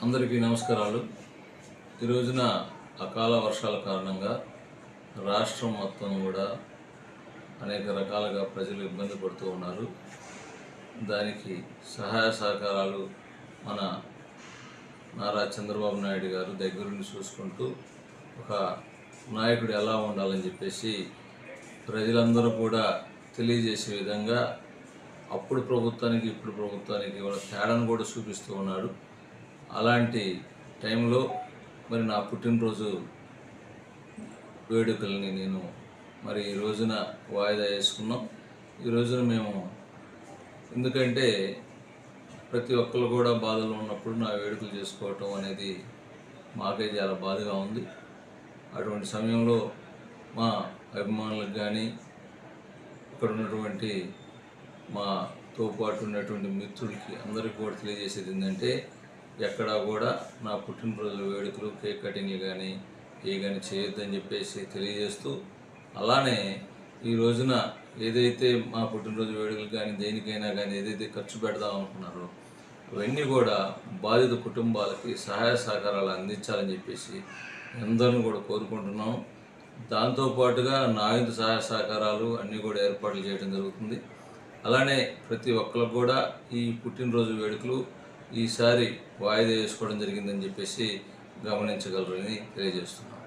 అందరికీ నమస్కారాలు. ఈ రోజున అకాల వర్షాల కారణంగా రాష్ట్రం మొత్తం కూడా అనేక రకాలుగా ప్రజలు ఇబ్బంది పడుతూ ఉన్నారు. దానికి సహాయ సహకారాలు మన నారా చంద్రబాబు నాయుడు గారు దగ్గరుండి చూసుకుంటూ ఒక నాయకుడు ఎలా ఉండాలని చెప్పేసి ప్రజలందరూ కూడా తెలియజేసే విధంగా అప్పుడు ప్రభుత్వానికి ఇప్పుడు ప్రభుత్వానికి వాళ్ళ తేడాను కూడా చూపిస్తూ ఉన్నాడు. అలాంటి టైంలో మరి నా పుట్టినరోజు వేడుకల్ని నేను ఈ రోజున వాయిదా వేసుకున్నాం. ఈ రోజున మేము ఎందుకంటే ప్రతి ఒక్కరు కూడా బాధలో ఉన్నప్పుడు నా వేడుకలు చేసుకోవటం అనేది మాకే చాలా బాధగా ఉంది. అటువంటి సమయంలో మా అభిమానులకు కానీ ఇక్కడ ఉన్నటువంటి మాతో పాటు ఉన్నటువంటి మిత్రులకి అందరికీ కూడా తెలియజేసేది ఏంటంటే ఎక్కడా కూడా నా పుట్టినరోజు వేడుకలు కేక్ కటింగ్లు కానీ ఏ కానీ చేయొద్దని చెప్పేసి తెలియజేస్తూ, అలానే ఈ రోజున ఏదైతే మా పుట్టినరోజు వేడుకలు కానీ దేనికైనా కానీ ఏదైతే ఖర్చు పెడదాం అనుకున్నారో అవన్నీ కూడా బాధిత కుటుంబాలకి సహాయ సహకారాలు అందించాలని చెప్పేసి అందరిని కూడా కోరుకుంటున్నాం. దాంతోపాటుగా నా వంతు సహాయ సహకారాలు అన్నీ కూడా ఏర్పాట్లు చేయడం జరుగుతుంది. అలానే ప్రతి ఒక్కరికి కూడా ఈ పుట్టినరోజు వేడుకలు ఈసారి వాయిదా వేసుకోవడం జరిగిందని చెప్పేసి గమనించగలరని తెలియజేస్తున్నాం.